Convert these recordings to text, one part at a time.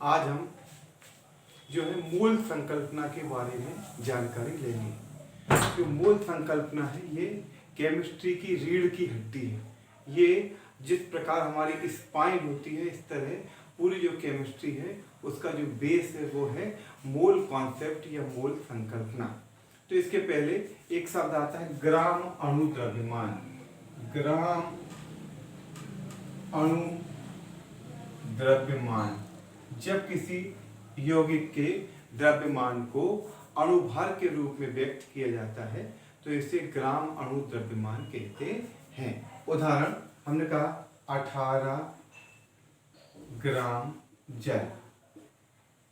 आज हम जो है मूल संकल्पना के बारे में जानकारी लेंगे। जो मूल संकल्पना है ये केमिस्ट्री की रीढ़ की हड्डी है। ये जिस प्रकार हमारी स्पाइन होती है इस तरह पूरी जो केमिस्ट्री है उसका जो बेस है वो है मोल कॉन्सेप्ट या मोल संकल्पना। तो इसके पहले एक शब्द आता है ग्राम अणु द्रव्यमान। ग्राम अणु द्रव्यमान। जब किसी यौगिक के द्रव्यमान को अणुभार के रूप में व्यक्त किया जाता है तो इसे ग्राम अणु द्रव्यमान कहते हैं। उदाहरण हमने कहा 18 ग्राम जल।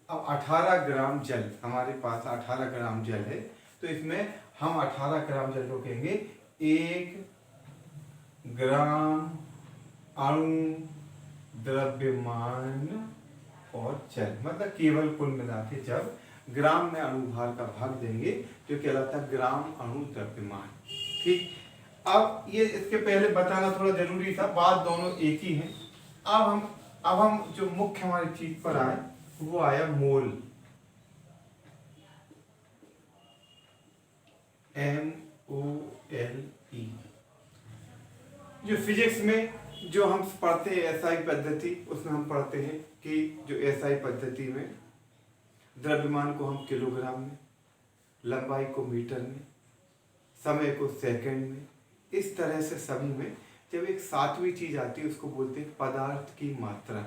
अब 18 ग्राम जल, हमारे पास 18 ग्राम जल है तो इसमें हम 18 ग्राम जल को कहेंगे 1 ग्राम अणु द्रव्यमान और जल, मतलब केवल कुल मिला के जब ग्राम में अणुभार का भाग देंगे तो कहलाता है ग्राम अणु द्रव्यमान। ठीक, अब ये इसके पहले बताना थोड़ा जरूरी था, बात दोनों एक ही है। अब हम जो मुख्य हमारी चीज पर आए वो आया मोल। MOLE। जो फिजिक्स में जो हम पढ़ते हैं एसआई पद्धति, उसमें हम पढ़ते हैं कि जो एसआई पद्धति में द्रव्यमान को हम किलोग्राम में, लंबाई को मीटर में, समय को सेकंड में, इस तरह से सभी में जब एक सातवीं चीज आती है उसको बोलते हैं पदार्थ की मात्रा,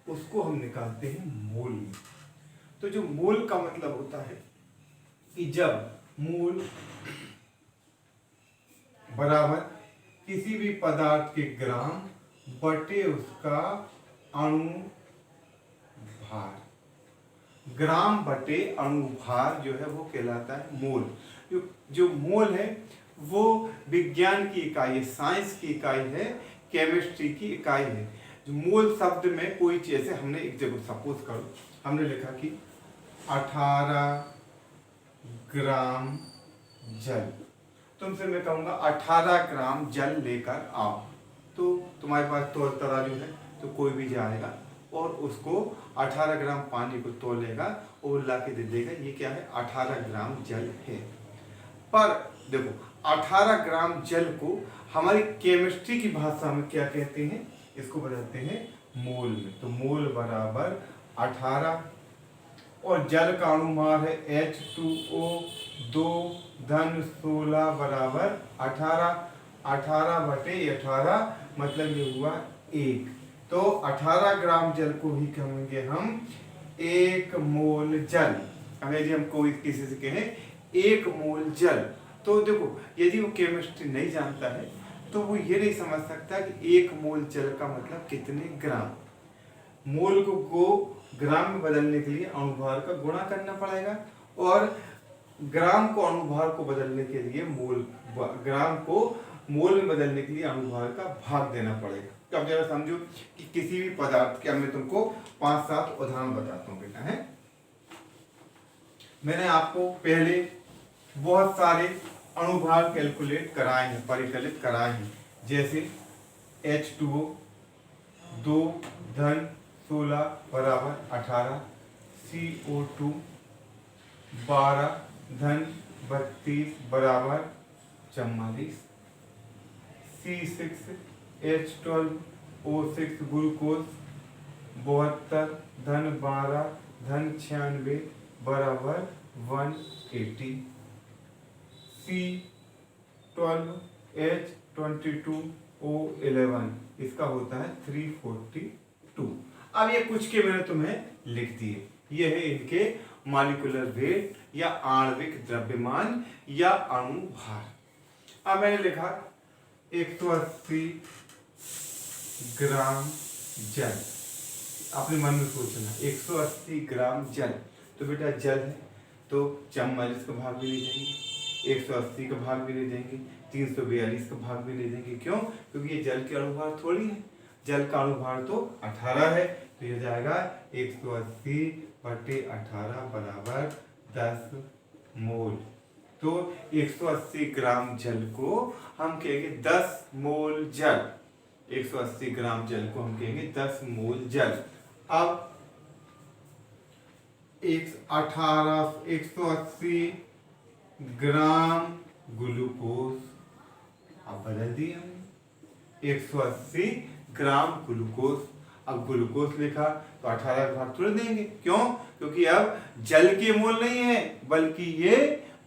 उसको हम निकालते हैं मोल में। तो जो मोल का मतलब होता है कि जब मोल बराबर किसी भी पदार्थ के ग्राम बटे उसका अणु भार, ग्राम बटे अणु भार जो है वो कहलाता है मोल। जो मोल है वो विज्ञान की इकाई है, साइंस की इकाई है, केमिस्ट्री की इकाई है। जो मोल शब्द में कोई चीज, जैसे हमने एक जगह सपोज करो हमने लिखा कि 18 ग्राम जल, तुमसे मैं कहूँगा 18 ग्राम जल लेकर आओ, तो तुम्हारे पास तौल तराजू है तो कोई भी जाएगा और उसको 18 ग्राम पानी को तोलेगा और ला के दे देगा, ये क्या है 18 ग्राम जल है। पर देखो 18 ग्राम जल को हमारी केमिस्ट्री की भाषा में क्या कहते हैं, इसको बदलते हैं मोल में। तो मोल बराबर 18 और जल का अणुभार है H2O 2 धन 16 बराबर 18। 18 बटे 18 मतलब ये हुआ 1। तो 18 ग्राम जल को ही कहेंगे हम 1 मोल जल। अब यदि हम कोई किसी से कहें 1 मोल जल, तो देखो यदि वो केमिस्ट्री नहीं जानता है तो वो ये नहीं समझ सकता कि 1 मोल जल का मतलब कितने ग्राम। मोल को ग्राम में बदलने के लिए अणुभार का गुणा करना पड़ेगा और ग्राम को अणुभार को बदलने के लिए ग्राम को मोल में बदलने के लिए अणुभार का भाग देना पड़ेगा। तो अब जरा समझो कि किसी भी पदार्थ के, मैं तुमको 5-7 उदाहरण बताता हूँ बेटा। है मैंने आपको पहले बहुत सारे अणुभार कैलकुलेट कराए हैं, परिकलित कराए हैं, जैसे H2O 2 धन 16 बराबर 18, CO2 12 धन 32 बराबर 44, C6H12O6 ग्लूकोज 72 धन 12 धन 96 बराबर 180, C12H22O11 इसका होता है 342। अब ये कुछ के मैंने तुम्हें लिख दिए, ये है इनके मॉलिक्यूलर वेट या आणविक द्रव्यमान या अणु भार। अब मैंने लिखा 180 ग्राम जल। अपने मन में सोचना 180 ग्राम जल, तो बेटा जल है तो 44 का भाग भी ले जाएंगे, 180 का भाग भी ले देंगे, 342 का भाग भी ले देंगे। क्यों? क्योंकि ये जल के अणुभार थोड़ी है, जल का अणुभार तो 18 है, तो ये जाएगा 180 बटे 18 बराबर 10 मोल। तो 180 ग्राम जल को हम कहेंगे 10 मोल जल। 180 ग्राम जल को हम कहेंगे 10 मोल जल। अब 180 ग्राम ग्लूकोज। अब बदल दिए हमने 180 ग्राम ग्लूकोज। अब ग्लूकोज लिखा तो 18 का भाग थोड़ा देंगे, क्यों? क्योंकि अब जल के मोल नहीं है बल्कि ये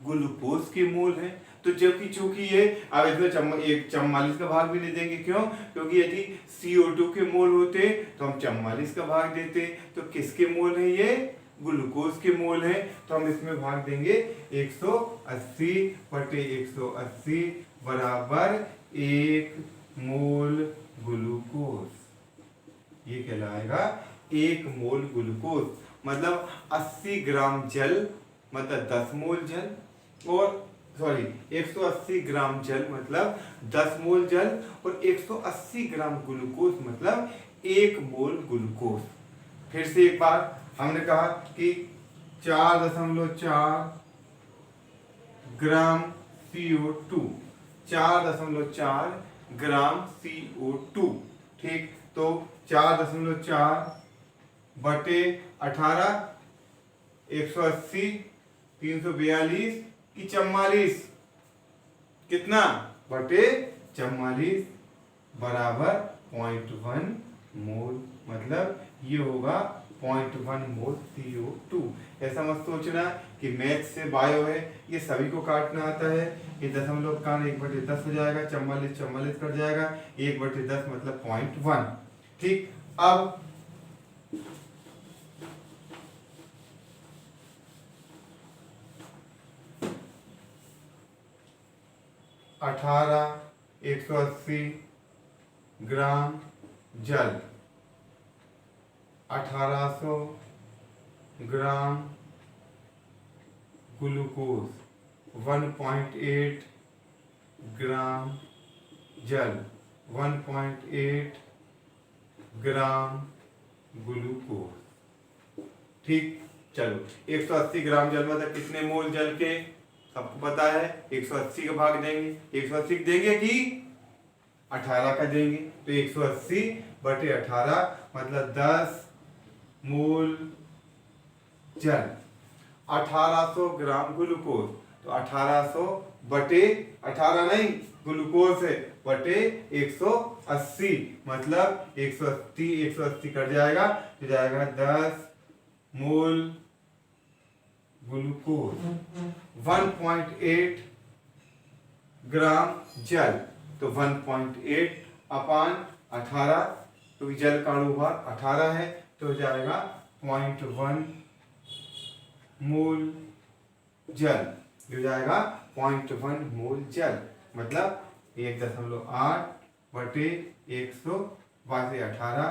ग्लूकोज के मोल है। तो जबकि चूंकि ये अब इसमें 44 का भाग भी नहीं देंगे, क्यों? क्योंकि यदि CO2 के मोल होते तो हम 44 का भाग देते। तो किसके मोल है ये? ग्लूकोज के मोल है। तो हम इसमें भाग देंगे 180 बटे 180 बराबर 1 मोल ग्लूकोज। ये कहलाएगा 1 मोल ग्लूकोज। मतलब 80 ग्राम जल मतलब 10 मोल जल, और 180 ग्राम जल मतलब 10 मोल जल, और 180 ग्राम ग्लूकोज मतलब 1 मोल ग्लूकोज। फिर से एक बार हमने कहा कि 4.4 ग्राम CO2, 4.4 ग्राम CO2। ठीक, तो 4.4 बटे 18, 180, 342 की 44, कितना? बटे 44 बराबर 0.1 मोल। मतलब ये होगा 0.1 मोल CO2। ऐसा मत सोचना कि मैथ से बायो है, ये सभी को काटना आता है। ये दशमलव का 1/10 हो जाएगा, 44 कट जाएगा, 1/10 मतलब 0.1। ठीक, अब अठारह 180 ग्राम जल, 1800 ग्राम ग्लूकोज, 1.8 ग्राम जल, 1.8 ग्राम ग्लूकोज। ठीक, चलो 180 ग्राम जल मतलब कितने मोल जल के? सबको पता है, 180 का भाग देंगे। 180 देंगे कि 18 का देंगे, तो 180 बटे 18 मतलब 10 मोल जल। 1800 ग्राम ग्लूकोज, तो 1800 बटे 18 नहीं, ग्लूकोज है, बटे 180 मतलब 180 कट जाएगा, तो जाएगा 10 मोल ग्लूकोज। 1.8 ग्राम जल, तो 1.8 अपान 18, क्योंकि जल का अणुभार 18 है, तो हो जाएगा 0.1 मोल जल। हो जाएगा 0.1 मोल जल, मतलब 1.8 बटे 118,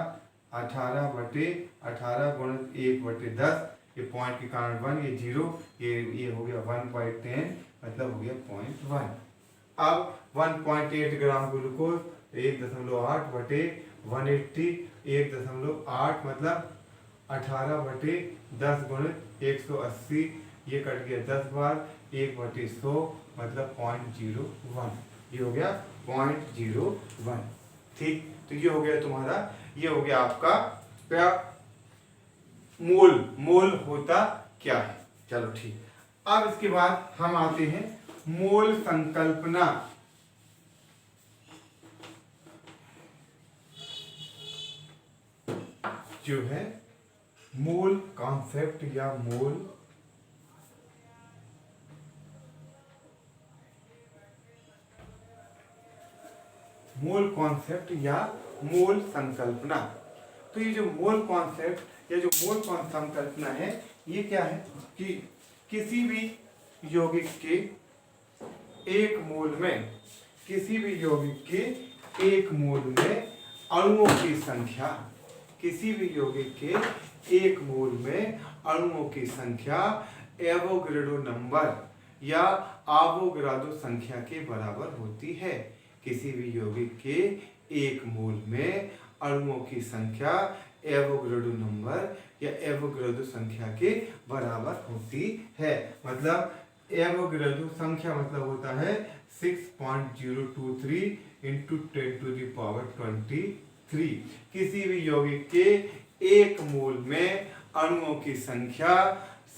18 बटे 18 गुणित 1/10, ये पॉइंट के कारण 1, ये 0, ये हो गया 1/10 मतलब हो गया 0.1। अब 1.8 ग्राम ग्लूकोज, 1.8 बटे 180, 1.8 मतलब 18 बटे 10 गुणित 180, ये कट गया 10 बार, 1/100 मतलब 0.01, ये हो गया 0.01। ठीक, तो ये हो गया तुम्हारा, ये हो गया आपका क्या? मोल होता क्या है। चलो ठीक, अब इसके बाद हम आते हैं मोल संकल्पना। जो है मोल कॉन्सेप्ट या मोल कॉन्सेप्ट या मोल संकल्पना। तो ये जो मोल कॉन्सेप्ट या जो मोल संकल्पना है, ये क्या है कि किसी भी यौगिक के एक मोल में, किसी भी यौगिक के एक मोल में अणुओं की संख्या, किसी भी यौगिक के एक मोल में अणुओं की संख्या एवोगैड्रो नंबर या आवोगाद्रो संख्या के बराबर होती है। किसी भी यौगिक के एक मोल में अणुओं की संख्या एवोगैड्रो नंबर या एवोगाद्रो संख्या के बराबर होती है। मतलब एवोगैड्रो संख्या मतलब होता है 6.023 × 10⁻23। किसी भी यौगिक के एक मोल में अणुओं की संख्या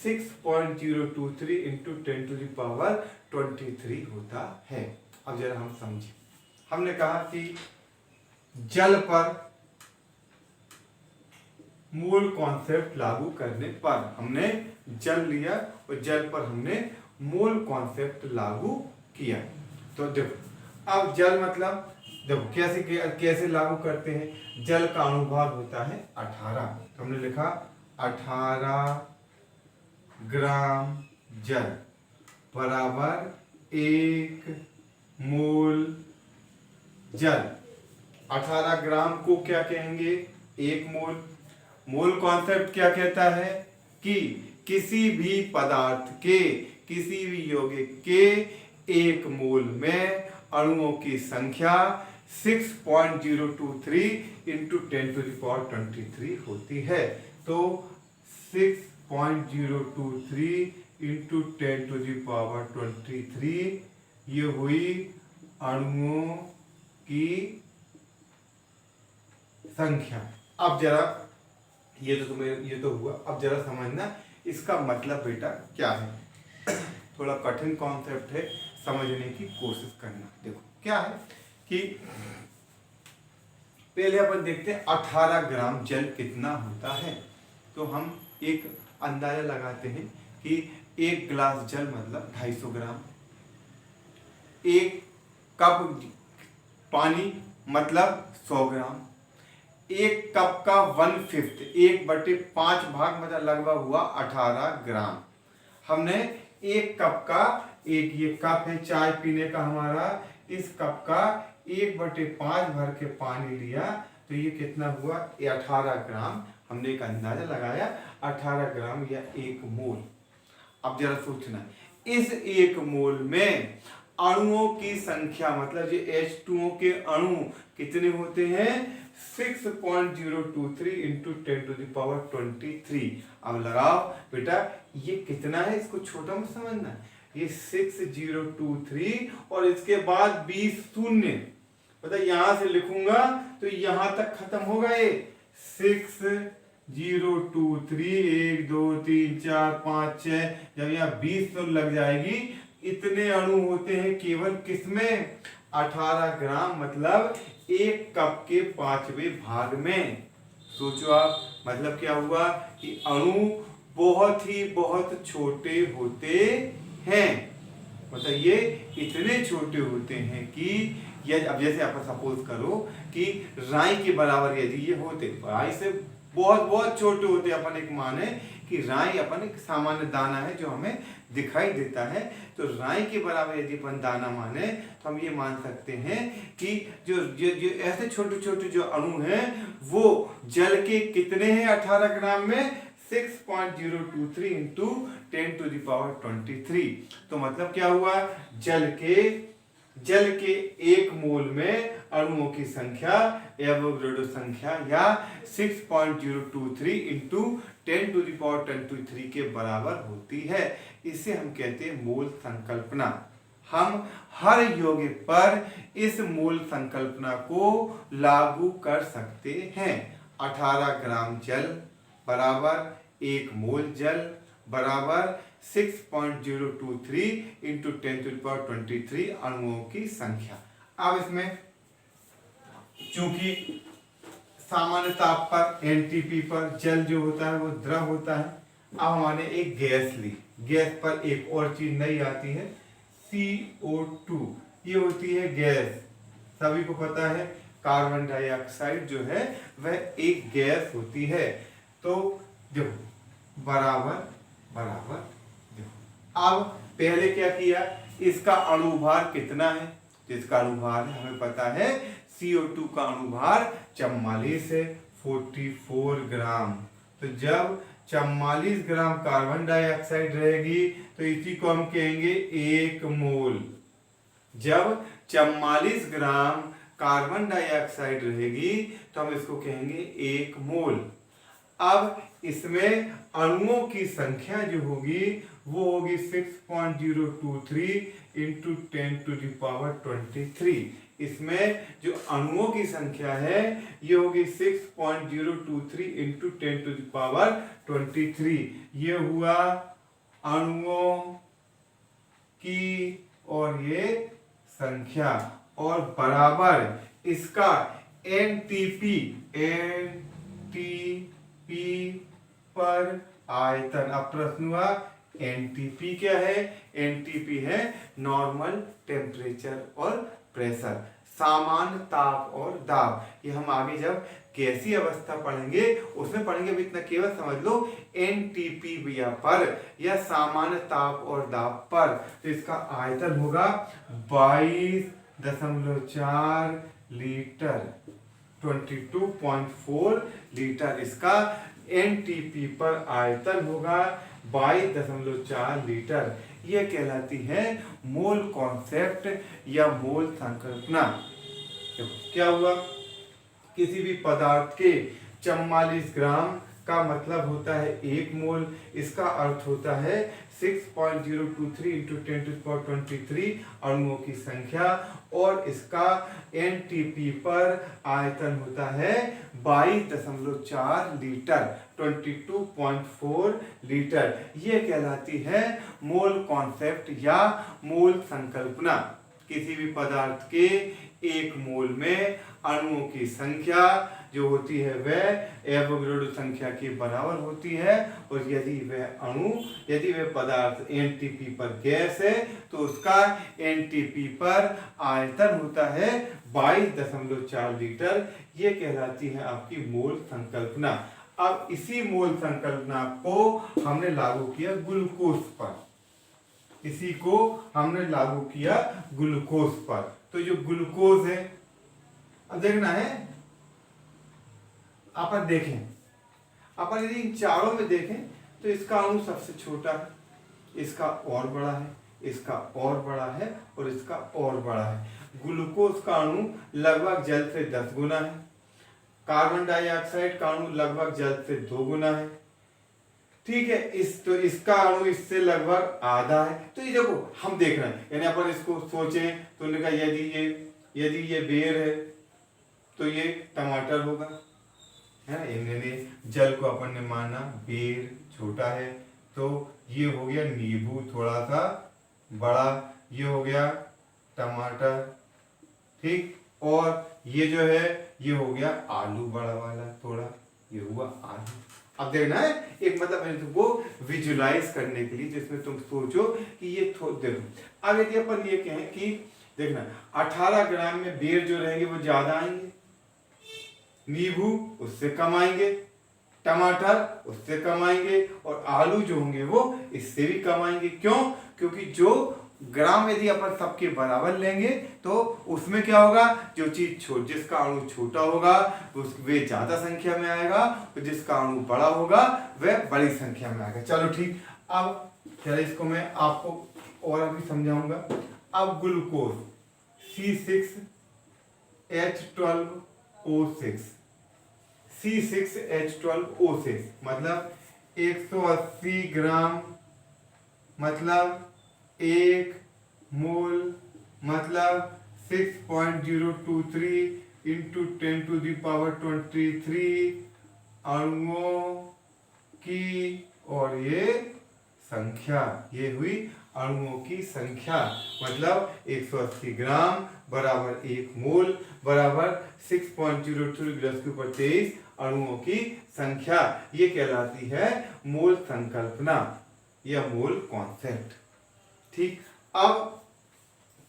6.023 इंटू 10⁻23 होता है। अब जरा हम समझें, हमने कहा कि जल पर मूल कॉन्सेप्ट लागू करने पर, हमने जल लिया और जल पर हमने मूल कॉन्सेप्ट लागू किया। तो देखो, अब जल मतलब देखो कैसे लागू करते हैं। जल का अनुभाग होता है 18, तो हमने लिखा 18 ग्राम जल बराबर 1 मोल जल। 18 ग्राम को क्या कहेंगे, 1 मोल। मोल कॉन्सेप्ट क्या कहता है कि किसी भी पदार्थ के, किसी भी यौगिक के 1 मोल में अणुओं की संख्या 6.023 इंटू 10⁻23 होती है। तो 6.023 इंटू 10⁻23 ये हुई अणुओं की संख्या। अब जरा ये तो हुआ। अब जरा समझना इसका मतलब बेटा क्या है। थोड़ा कठिन कॉन्सेप्ट है, समझने की कोशिश करना। देखो क्या है कि पहले अपन देखते हैं 18 ग्राम जल कितना होता है। तो हम एक अंदाजा लगाते हैं कि 1 गिलास जल मतलब 250 ग्राम, 1 कप पानी मतलब 100 ग्राम, 1 कप का 1/5 1/5 भाग मतलब लगभग हुआ 18 ग्राम। हमने 1 कप का, एक ये कप है चाय पीने का हमारा, इस कप का 1/5 भर के पानी लिया, तो ये कितना हुआ, ये 18 ग्राम। हमने एक अंदाजा लगाया 18 ग्राम या 1 मोल। अब जरा सोचना, इस 1 मोल में अणुओं की संख्या मतलब ये H2O के अणु कितने होते हैं, 6.023 इंटू 10⁻23। अब लगाओ बेटा, ये कितना है, इसको छोटा मत समझना, ये 6023 और इसके बाद 20 शून्य, पता यहां से लिखूंगा तो यहां तक खत्म होगा। ये 6023 1 2 3 4 5 6, जब यहाँ 20 तो लग जाएगी। इतने अणु होते हैं केवल किसमें, 18 ग्राम मतलब 1 कप के 5वें भाग में। सोचो आप, मतलब क्या हुआ कि अणु बहुत छोटे होते हैं। मतलब ये इतने छोटे होते हैं कि यदि, अब जैसे आप सपोज करो कि राई के बराबर यदि ये होते, राई से बहुत छोटे होते, अपन एक माने कि राई अपन एक सामान्य दाना है जो हमें दिखाई देता है, तो राई के बराबर यदि अपन दाना माने तो हम ये मान सकते हैं कि जो ऐसे छोटे जो अणु हैं वो जल के कितने हैं 18 ग्राम में, 6.023 इंटू 10⁻23। तो मतलब क्या हुआ, जल के 1 मोल में अणुओं की संख्या एवोगैड्रो संख्या या 6.023 इंटू 10⁻23 के बराबर होती है। इसे हम कहते हैं मूल संकल्पना। हम हर यौगिक पर इस मूल संकल्पना को लागू कर सकते हैं। 18 ग्राम जल बराबर 1 मोल जल बराबर 6.023 इंटू 10⁻23 अणुओं की संख्या। अब इसमें चूंकि सामान्य ताप पर एनटीपी पर जल जो होता है वो द्रव होता है। अब हमारे एक गैस ली, गैस पर एक और चीज नई आती है CO2, ये होती है गैस। सभी को पता है कार्बन डाइऑक्साइड जो है वह एक गैस होती है। तो देखो बराबर देखो, अब पहले क्या किया, इसका अणुभार कितना है, तो इसका अणुभार हमें पता है CO2 का अणुभार 44 है, 44 ग्राम। तो जब 44 ग्राम कार्बन डाइऑक्साइड रहेगी तो इसी को हम कहेंगे 1 मोल। जब 44 ग्राम कार्बन डाइऑक्साइड रहेगी तो हम इसको कहेंगे 1 मोल। अब इसमें अणुओं की संख्या जो होगी वो होगी 6.023 इंटू 10⁻23। इसमें जो अणुओं की संख्या है ये होगी 6.023 इंटू 10⁻23। ये हुआ अणुओं की और ये संख्या, और बराबर इसका एनटीपी पर आयतन। अब प्रश्न हुआ एनटीपी क्या है? एनटीपी है नॉर्मल टेम्परेचर और प्रेशर, सामान्य ताप और दाब। ये हम आगे जब गैसीय अवस्था पढ़ेंगे उसमें पढ़ेंगे। अभी इतना केवल समझ लो एनटीपी पर या सामान्य ताप और दाब पर। तो इसका आयतन होगा 22.4 लीटर, 22.4 लीटर। इसका एनटीपी पर आयतन होगा 22.4 लीटर। यह कहलाती है मोल कॉन्सेप्ट या मोल संकल्पना। क्या हुआ? किसी भी पदार्थ के 44 ग्राम का मतलब होता है 1 मोल। इसका अर्थ होता है 6.023 इंटू 10⁻23 अणुओं की संख्या, और इसका एनटीपी पर आयतन होता है 22.4 लीटर, 22.4 लीटर। ये कहलाती है मोल कॉन्सेप्ट या मोल संकल्पना। किसी भी पदार्थ के 1 मोल में अणुओं की संख्या जो होती है वह एवोगैड्रो संख्या के बराबर होती है, और यदि वह पदार्थ एनटीपी पर गैस है तो उसका एनटीपी पर आयतन होता है 22.4 लीटर। यह कहलाती है आपकी मोल संकल्पना। अब इसी मोल संकल्पना को हमने लागू किया ग्लूकोज पर। इसी को हमने लागू किया ग्लूकोज पर। तो जो ग्लूकोज है, अब देखना है, अपन देखें, अपन यदि इन चारों में देखें तो इसका अणु सबसे छोटा है, इसका और बड़ा है, इसका और बड़ा है, और इसका और बड़ा है। ग्लूकोज का अणु लगभग जल से 10 गुना है। कार्बन डाइऑक्साइड का अणु लगभग जल से 2 गुना है। ठीक है, तो इसका अणु इससे लगभग आधा है। तो ये देखो हम देख रहे हैं, यानी अपन इसको सोचें तो उन्होंने कहा यदि ये बेर है तो ये टमाटर होगा, है ना। इन्होंने जल को अपन ने माना बेर छोटा है, तो ये हो गया नींबू थोड़ा सा बड़ा, ये हो गया टमाटर, ठीक। और ये जो है ये हो गया आलू बड़ा वाला थोड़ा, ये हुआ आलू। अब देखना है एक मतलब वो विजुलाइज करने के लिए, जिसमें तुम सोचो कि ये देखो। अब यदि अपन ये कहें कि देखना 18 ग्राम में बेर जो रहेंगे वो ज्यादा आएंगे, नींबू उससे कम आएंगे, टमाटर उससे कम आएंगे, और आलू जो होंगे वो इससे भी कम आएंगे। क्यों? क्योंकि जो ग्राम यदि अपन सबके बराबर लेंगे तो उसमें क्या होगा, जो चीज जिसका अणु छोटा होगा वह ज्यादा संख्या में आएगा, और जिसका अणु बड़ा होगा वह बड़ी संख्या में आएगा। चलो ठीक। अब चलो इसको मैं आपको और अभी समझाऊंगा। अब ग्लूकोज C6H12O6 मतलब 180 ग्राम मतलब 1 मोल मतलब 6.023 इंटू 10⁻23 अणुओं की और ये संख्या। ये हुई अणुओं की संख्या, मतलब 180 ग्राम बराबर 1 मोल बराबर 6.023 × 10⁻23 अणुओं की संख्या। ये कहलाती है मोल संकल्पना या मोल कॉन्सेप्ट। ठीक। अब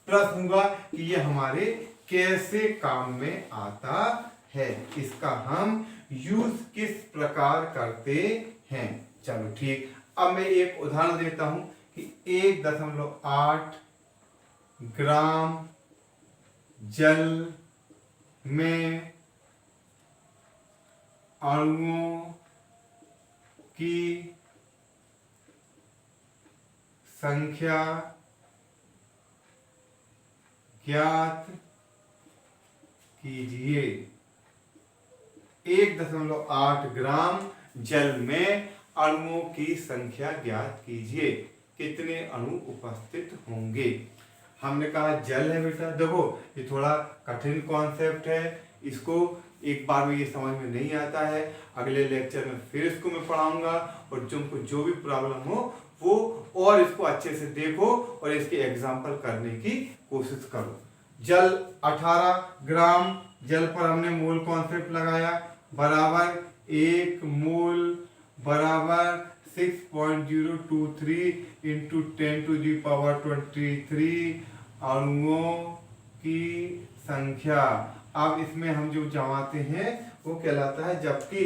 प्रश्न होगा कि ये हमारे कैसे काम में आता है, इसका हम यूज किस प्रकार करते हैं। चलो ठीक। अब मैं एक उदाहरण देता हूं कि 1.8 ग्राम जल में अणुओं की संख्या ज्ञात कीजिए। 1.8 ग्राम जल में अणुओं की संख्या ज्ञात कीजिए। कितने अणु उपस्थित होंगे? हमने कहा जल है बेटा। देखो ये थोड़ा कठिन कॉन्सेप्ट है, इसको एक बार में ये समझ में नहीं आता है, अगले लेक्चर में फिर इसको मैं पढ़ाऊंगा, और तुमको जो भी प्रॉब्लम हो वो और इसको अच्छे से देखो और इसके एग्जाम्पल करने की कोशिश करो। जल 18 ग्राम जल पर हमने मोल कॉन्सेप्ट लगाया, बराबर 1 मोल बराबर 6.023 इंटू 10⁻23 अणुओं की संख्या। अब इसमें हम जो जमाते हैं वो कहलाता है जबकि।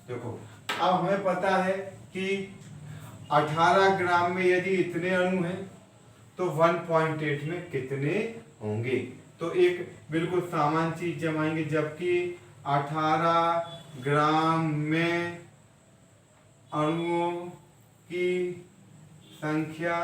देखो अब हमें पता है कि 18 ग्राम में यदि इतने अणु हैं तो 1.8 में कितने होंगे। तो एक बिल्कुल सामान्य चीज जमाएंगे, जबकि 18 ग्राम में अणुओं की संख्या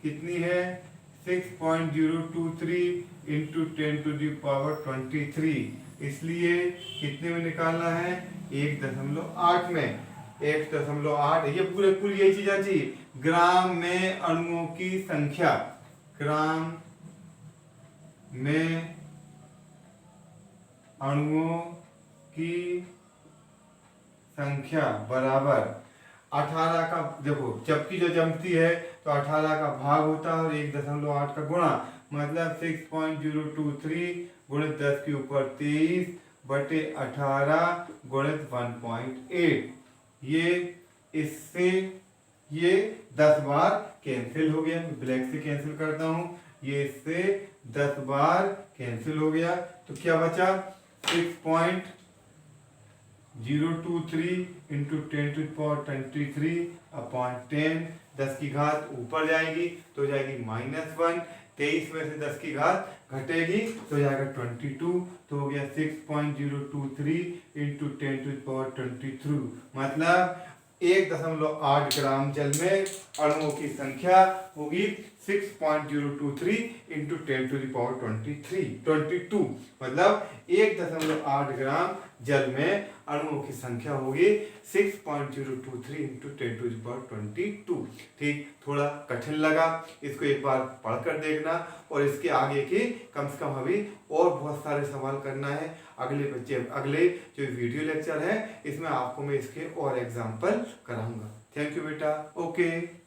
कितनी है, 6.023 इंटू 10⁻23। इसलिए कितने में निकालना है, 1.8 में। 1.8 ये पूरे कुल यही चीज आती, ग्राम में अणुओं की संख्या, ग्राम में अणुओं की संख्या बराबर 18 का, देखो जबकि जो जमती है तो 18 का भाग होता है और 1.8 का गुणा, मतलब 6.023 गुणित 10 के ऊपर 23 बटे 18 गुणित 1.8। ये इससे ये 10 बार कैंसिल हो गया, ब्लैक से कैंसिल करता हूं, ये इससे 10 बार कैंसिल हो गया, तो क्या बचा 6.023 इंटू 10⁻23 अपॉन 10, 10 की घात ऊपर जाएगी तो जाएगी -1, 23 में से 10 की घात घटेगी तो जाएगा 22, तो हो गया 6.023 इंटू 10⁻23, मतलब 1.8 ग्राम जल में अणुओं की संख्या होगी 6.023 इंटू 10⁻22, मतलब 1.8 ग्राम जल में अणुओं की संख्या होगी 6.023 इंटू 10⁻22। ठीक, थोड़ा कठिन लगा, इसको एक बार पढ़कर देखना, और इसके आगे के कम से कम अभी और बहुत सारे सवाल करना है। अगले जो वीडियो लेक्चर है इसमें आपको मैं इसके और एग्जाम्पल कराऊंगा। थैंक यू बेटा, ओके।